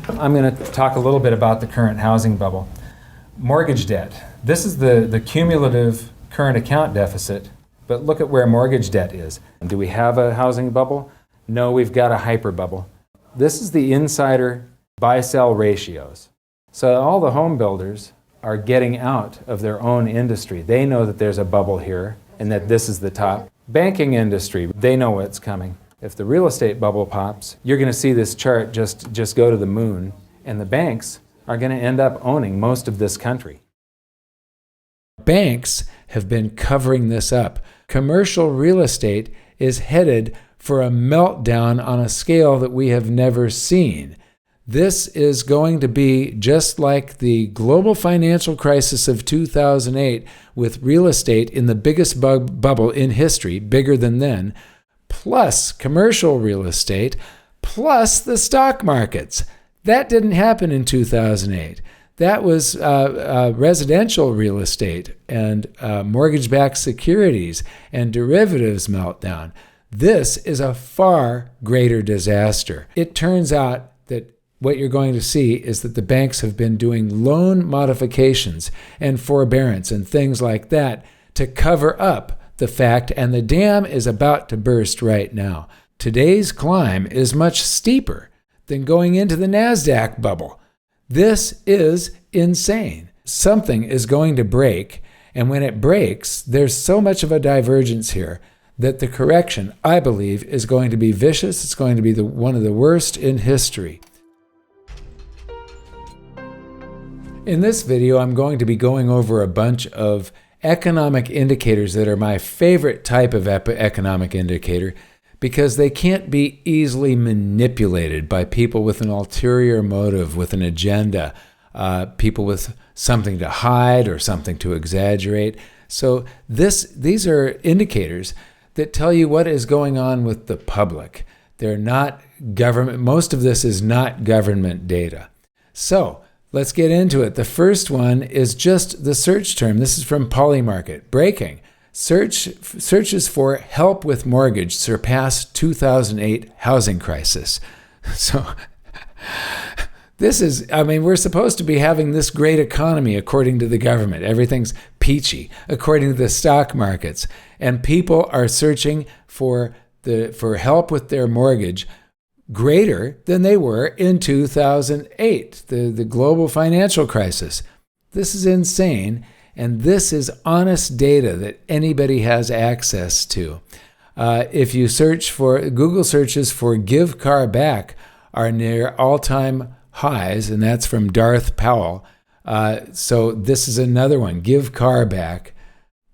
I'm going to talk a little bit about the current housing bubble. Mortgage debt. This is the cumulative current account deficit, but look at where mortgage debt is. Do we have a housing bubble? No, we've got a hyperbubble. This is the insider buy-sell ratios. So all the home builders are getting out of their own industry. They know that there's a bubble here and that this is the top. Banking industry, they know what's coming. If the real estate bubble pops, you're going to see this chart just go to the moon, and the banks are going to end up owning most of this country. Banks have been covering this up. Commercial real estate is headed for a meltdown on a scale that we have never seen. This is going to be just like the global financial crisis of 2008, with real estate in the biggest bubble in history, bigger than then, plus commercial real estate, plus the stock markets. That didn't happen in 2008. That was residential real estate and mortgage-backed securities and derivatives meltdown. This is a far greater disaster. It turns out that what you're going to see is that the banks have been doing loan modifications and forbearance and things like that to cover up the fact, and the dam is about to burst right now. Today's climb is much steeper than going into the NASDAQ bubble. This is insane. Something is going to break, and when it breaks, there's so much of a divergence here that the correction, I believe, is going to be vicious. It's going to be one of the worst in history. In this video, I'm going to be going over a bunch of economic indicators that are my favorite type of economic indicator because they can't be easily manipulated by people with an ulterior motive, with an agenda, people with something to hide or something to exaggerate. So these are indicators that tell you what is going on with the public. They're not government. Most of this is not government data. So let's get into it. The first one is just the search term. This is from Polymarket. Breaking. Searches for help with mortgage surpass 2008 housing crisis. So this is, we're supposed to be having this great economy according to the government. Everything's peachy according to the stock markets. And people are searching for help with their mortgage greater than they were in 2008, the global financial crisis. This is insane, and this is honest data that anybody has access to. If you search for, Google searches for give car back are near all-time highs, and that's from Darth Powell. So this is another one, give car back.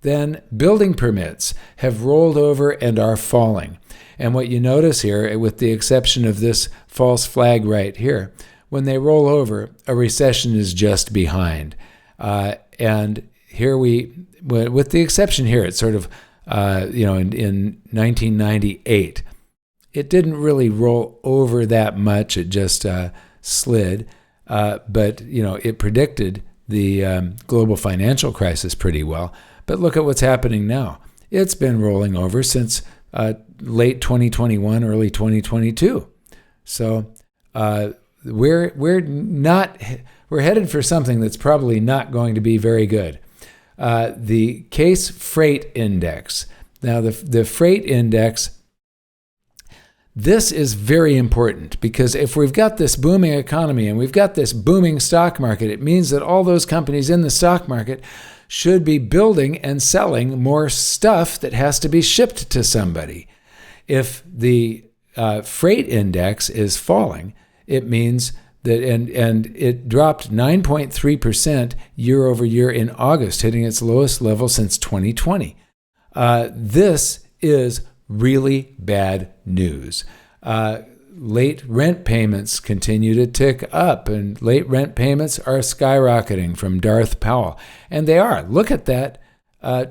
Then building permits have rolled over and are falling. And what you notice here, with the exception of this false flag right here, when they roll over, a recession is just behind. And here with the exception here, it's sort of, in 1998, it didn't really roll over that much. It just slid. But, it predicted the global financial crisis pretty well. But look at what's happening now. It's been rolling over since late 2021, early 2022. So we're headed for something that's probably not going to be very good. The Case Freight Index. Now the freight index, this is very important because if we've got this booming economy and we've got this booming stock market, it means that all those companies in the stock market should be building and selling more stuff that has to be shipped to somebody. If the freight index is falling, it means that, and it dropped 9.3% year over year in August, hitting its lowest level since 2020. This is really bad news. Late rent payments continue to tick up, and late rent payments are skyrocketing from Darth Powell. And they are. Look at that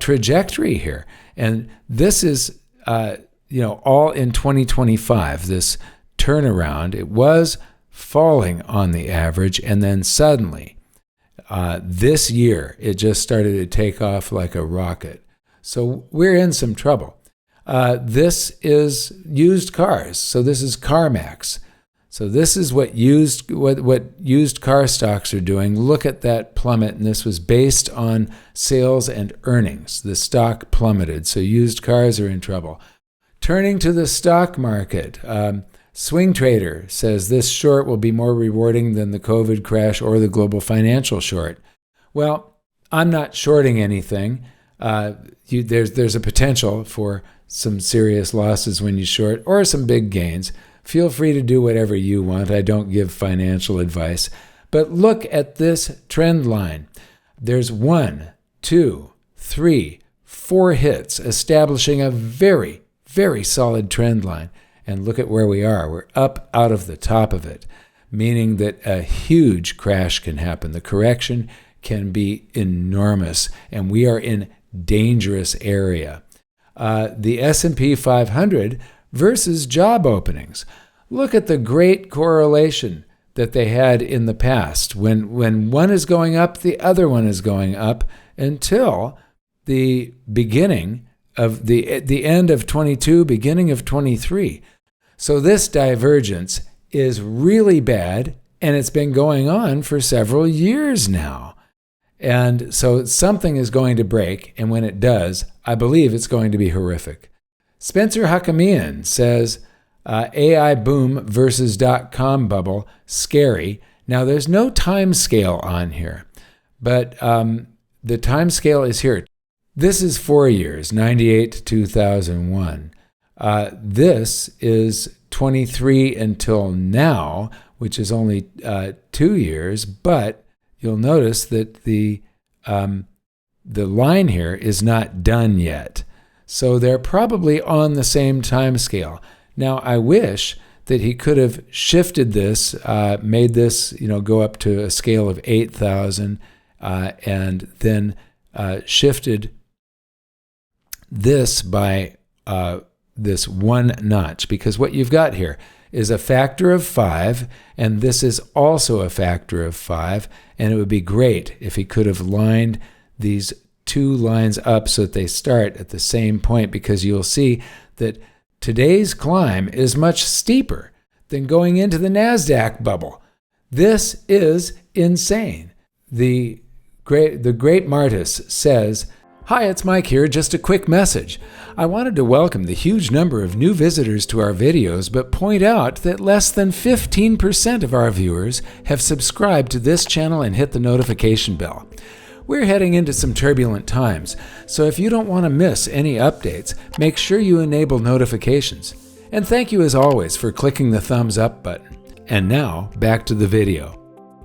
trajectory here. And this is, all in 2025, this turnaround. It was falling on the average, and then suddenly, this year, it just started to take off like a rocket. So we're in some trouble. This is used cars. So this is CarMax. So this is what used car stocks are doing. Look at that plummet, and this was based on sales and earnings. The stock plummeted, so used cars are in trouble. Turning to the stock market, Swing Trader says this short will be more rewarding than the COVID crash or the global financial short. Well, I'm not shorting anything. There's a potential for some serious losses when you short or some big gains. Feel free to do whatever you want. I don't give financial advice. But look at this trend line. There's 1, 2, 3, 4 hits establishing a very, very solid trend line. And look at where we are. We're up out of the top of it, meaning that a huge crash can happen. The correction can be enormous, and we are in dangerous area. The S&P 500 versus job openings. Look at the great correlation that they had in the past. When one is going up, the other one is going up until the beginning of the end of 22, beginning of 23. So this divergence is really bad, and it's been going on for several years now. And so something is going to break, and when it does, I believe it's going to be horrific. Spencer Hakamian says, AI boom versus .com bubble, scary. Now, there's no time scale on here, but the time scale is here. This is 4 years, 98 to 2001. This is 23 until now, which is only 2 years, but you'll notice that the line here is not done yet. So they're probably on the same time scale. Now, I wish that he could have shifted this, made this go up to a scale of 8,000, and then shifted this by this 1 notch, because what you've got here is a factor of 5, and this is also a factor of 5, and it would be great if he could have lined these 2 lines up so that they start at the same point, because you'll see that today's climb is much steeper than going into the NASDAQ bubble. This is insane. The great Martis says, "Hi, it's Mike here. Just a quick message. I wanted to welcome the huge number of new visitors to our videos, but point out that less than 15% of our viewers have subscribed to this channel and hit the notification bell. We're heading into some turbulent times, so if you don't want to miss any updates, make sure you enable notifications. And thank you as always for clicking the thumbs up button. And now, back to the video."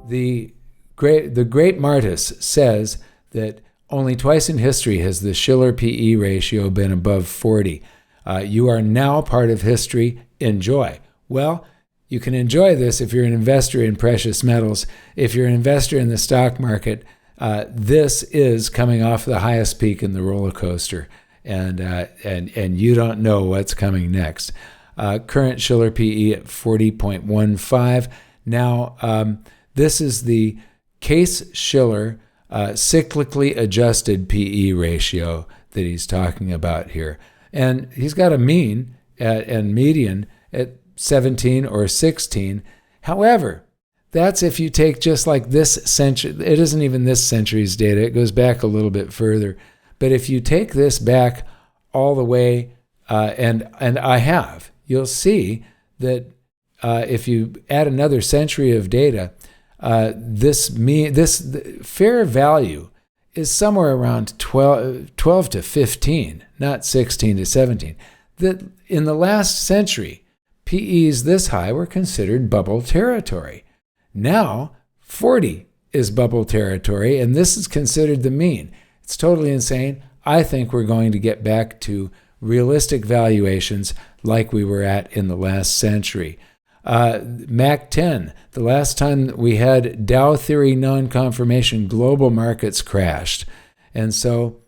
The great Martis says that only twice in history has the Shiller PE ratio been above 40. You are now part of history. Enjoy. Well, you can enjoy this if you're an investor in precious metals. If you're an investor in the stock market, this is coming off the highest peak in the roller coaster, and you don't know what's coming next. Current Shiller PE at 40.15. Now, this is the Case-Shiller cyclically adjusted PE ratio that he's talking about here. And he's got a mean and median at 17 or 16. However, that's if you take just like this century. It isn't even this century's data. It goes back a little bit further. But if you take this back all the way, and I have, you'll see that if you add another century of data, this fair value is somewhere around 12 to 15, not 16 to 17. That in the last century, PEs this high were considered bubble territory. Now, 40 is bubble territory, and this is considered the mean. It's totally insane. I think we're going to get back to realistic valuations like we were at in the last century. MAC 10, the last time we had Dow theory non-confirmation, global markets crashed. And so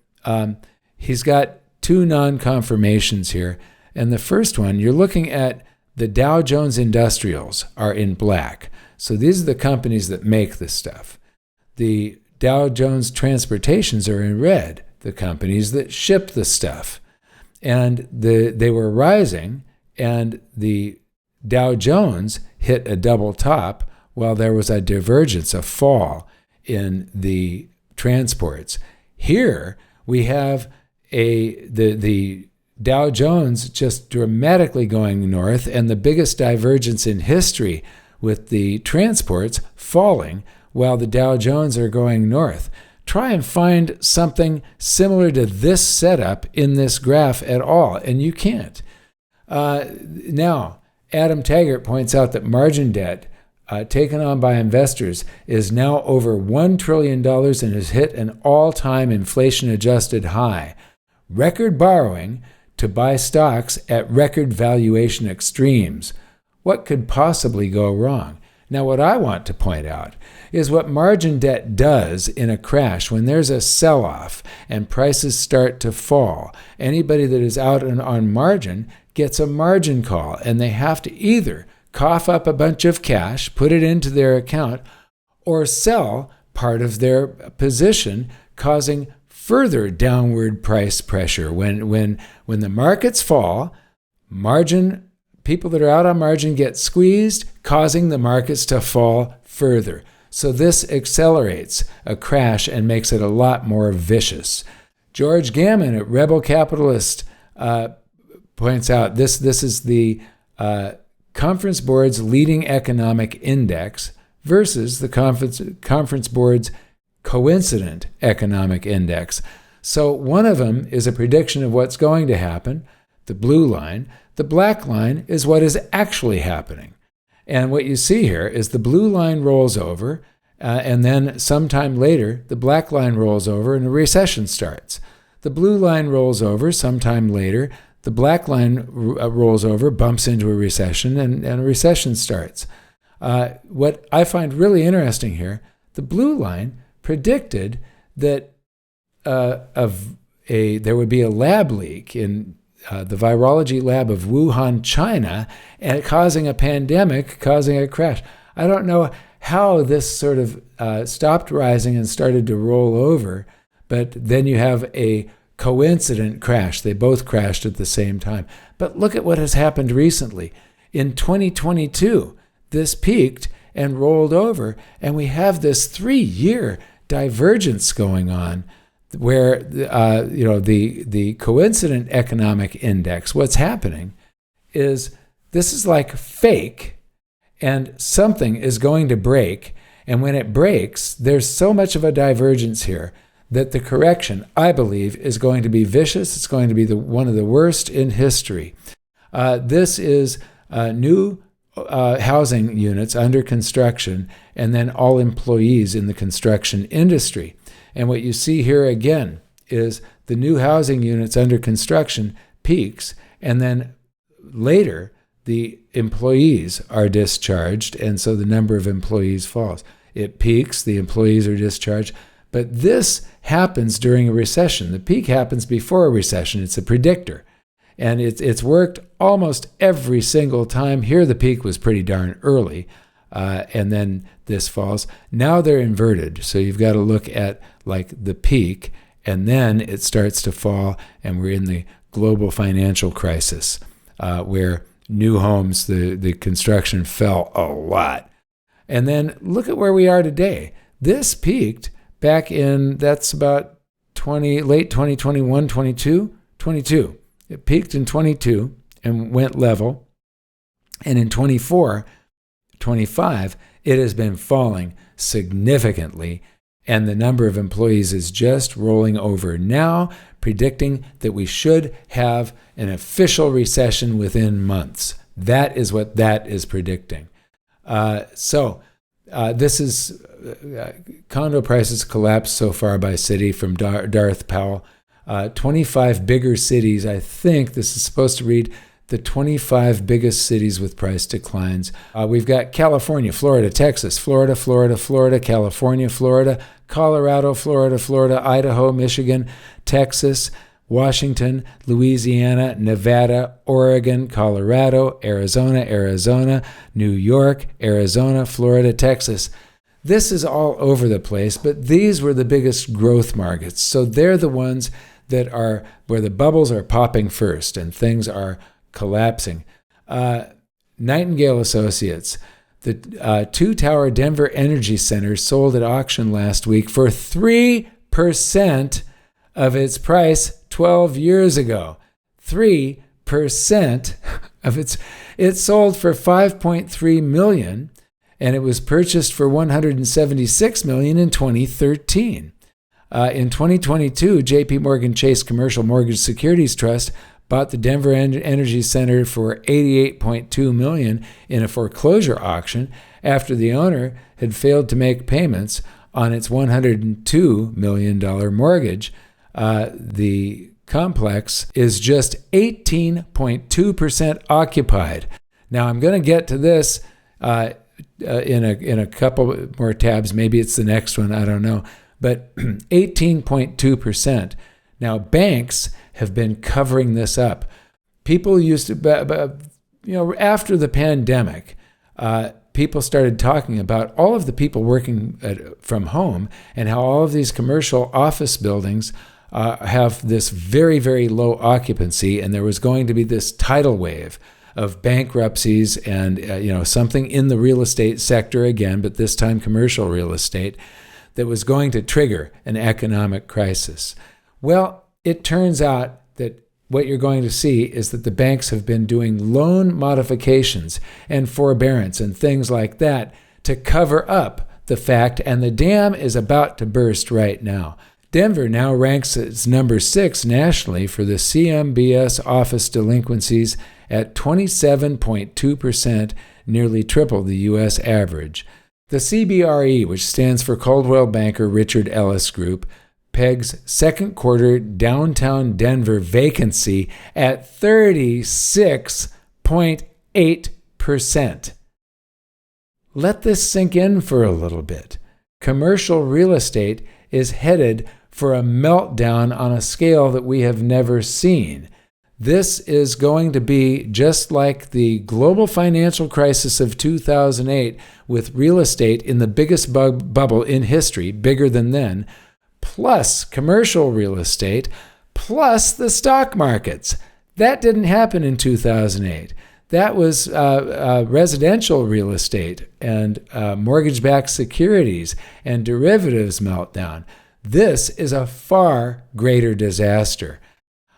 he's got 2 non-confirmations here. And the first one, you're looking at the Dow Jones Industrials are in black. So these are the companies that make this stuff. The Dow Jones Transportations are in red, the companies that ship the stuff. And they were rising, and the Dow Jones hit a double top while there was a divergence, a fall in the transports. Here we have the Dow Jones just dramatically going north, and the biggest divergence in history with the transports falling while the Dow Jones are going north. Try and find something similar to this setup in this graph at all, and you can't. Now, Adam Taggart points out that margin debt taken on by investors is now over $1 trillion and has hit an all-time inflation-adjusted high. Record borrowing to buy stocks at record valuation extremes. What could possibly go wrong? Now, what I want to point out is what margin debt does in a crash when there's a sell-off and prices start to fall. Anybody that is out on margin gets a margin call, and they have to either cough up a bunch of cash, put it into their account, or sell part of their position, causing further downward price pressure. When the markets fall, people that are out on margin get squeezed, causing the markets to fall further. So this accelerates a crash and makes it a lot more vicious. George Gammon at Rebel Capitalist points out this is the Conference Board's leading economic index versus the Conference Board's coincident economic index. So one of them is a prediction of what's going to happen, the blue line. The black line is what is actually happening. And what you see here is the blue line rolls over, and then sometime later, the black line rolls over and a recession starts. The blue line rolls over sometime later, the black line rolls over, bumps into a recession, and a recession starts. What I find really interesting here, the blue line predicted that there would be a lab leak in the virology lab of Wuhan, China, and causing a pandemic, causing a crash. I don't know how this sort of stopped rising and started to roll over, but then you have a coincident crash. They both crashed at the same time. But look at what has happened recently. In 2022, this peaked and rolled over, and we have this 3-year divergence going on where the coincident economic index, what's happening is this is like fake, and something is going to break, and when it breaks, there's so much of a divergence here that the correction, I believe, is going to be vicious. It's going to be one of the worst in history. This is new housing units under construction, and then all employees in the construction industry. And what you see here again is the new housing units under construction peaks, and then later the employees are discharged, and so the number of employees falls. It peaks, the employees are discharged, but this happens during a recession. The peak happens before a recession. It's a predictor, and it's worked almost every single time. Here the peak was pretty darn early, and then this falls. Now they're inverted, so you've got to look at like the peak, and then it starts to fall, and we're in the global financial crisis where new homes, the construction fell a lot. And then look at where we are today. This peaked back in, that's about late 2021, 22. It peaked in 22 and went level. And in 24, 25, it has been falling significantly, and the number of employees is just rolling over now, predicting that we should have an official recession within months. That is what that is predicting. This is condo prices collapsed so far by city from Darth Powell. 25 bigger cities, I think this is supposed to read the 25 biggest cities with price declines. We've got California, Florida, Texas, Florida, California, Florida, Colorado, Florida, Idaho, Michigan, Texas, Washington, Louisiana, Nevada, Oregon, Colorado, Arizona, New York, Arizona, Florida, Texas. This is all over the place, but these were the biggest growth markets. So they're the ones that are where the bubbles are popping first and things are collapsing. Nightingale Associates. The two-tower Denver Energy Center sold at auction last week for 3% of its price 12 years ago. 3% of it sold for $5.3 million, and it was purchased for $176 million in 2013. In 2022, J.P. Morgan Chase Commercial Mortgage Securities Trust bought the Denver Energy Center for $88.2 million in a foreclosure auction after the owner had failed to make payments on its $102 million mortgage. The complex is just 18.2% occupied. Now, I'm going to get to this in a couple more tabs. Maybe it's the next one. I don't know. But 18.2%. Now, banks have been covering this up. People used to, after the pandemic, people started talking about all of the people working from home and how all of these commercial office buildings have this very, very low occupancy, and there was going to be this tidal wave of bankruptcies and something in the real estate sector again, but this time commercial real estate, that was going to trigger an economic crisis. Well, it turns out that what you're going to see is that the banks have been doing loan modifications and forbearance and things like that to cover up the fact, and the dam is about to burst right now. Denver now ranks as number 6 nationally for the CMBS office delinquencies at 27.2%, nearly triple the U.S. average. The CBRE, which stands for Coldwell Banker Richard Ellis Group, pegs second quarter downtown Denver vacancy at 36.8%. Let this sink in for a little bit. Commercial real estate is headed for a meltdown on a scale that we have never seen. This is going to be just like the global financial crisis of 2008 with real estate in the biggest bubble in history, bigger than then, plus commercial real estate, plus the stock markets. That didn't happen in 2008. That was residential real estate and mortgage-backed securities and derivatives meltdown. This is a far greater disaster.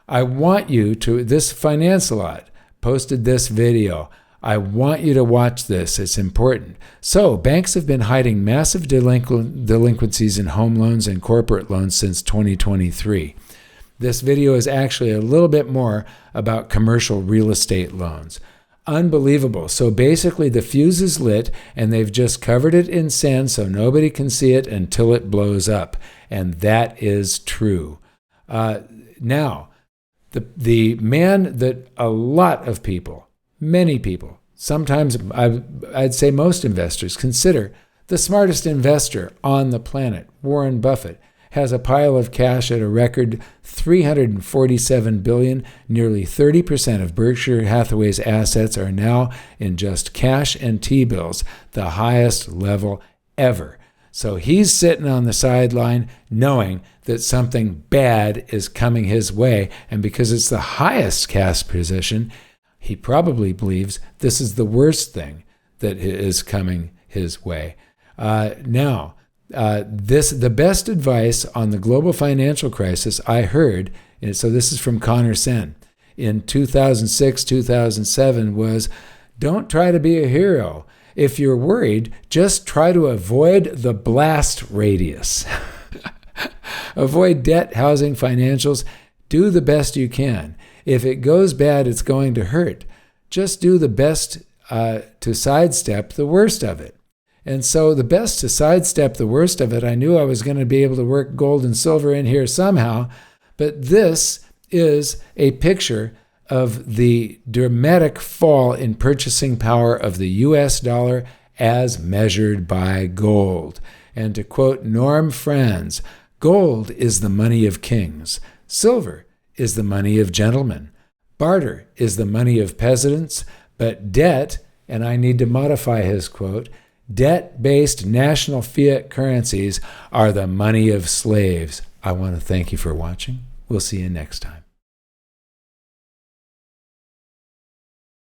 I want you to, this Financelot posted this video. I want you to watch this. It's important. So, banks have been hiding massive delinquencies in home loans and corporate loans since 2023. This video is actually a little bit more about commercial real estate loans. Unbelievable. So basically the fuse is lit and they've just covered it in sand so nobody can see it until it blows up. And that is true. Now, the man that a lot of people, many people, sometimes I'd say most investors consider the smartest investor on the planet, Warren Buffett, has a pile of cash at a record $347 billion. Nearly 30% of Berkshire Hathaway's assets are now in just cash and T-bills, the highest level ever. So he's sitting on the sideline knowing that something bad is coming his way, and because it's the highest cash position, he probably believes this is the worst thing that is coming his way. The best advice on the global financial crisis I heard, and so this is from Connor Sen, in 2006, 2007 was, don't try to be a hero. If you're worried, just try to avoid the blast radius. Avoid debt, housing, financials. Do the best you can. If it goes bad, it's going to hurt. Just do the best to sidestep the worst of it. And so the best to sidestep the worst of it, I knew I was going to be able to work gold and silver in here somehow, but this is a picture of the dramatic fall in purchasing power of the U.S. dollar as measured by gold. And to quote Norm Franz, gold is the money of kings. Silver is the money of gentlemen. Barter is the money of peasants. But debt, and I need to modify his quote, debt-based national fiat currencies are the money of slaves. I want to thank you for watching. We'll see you next time.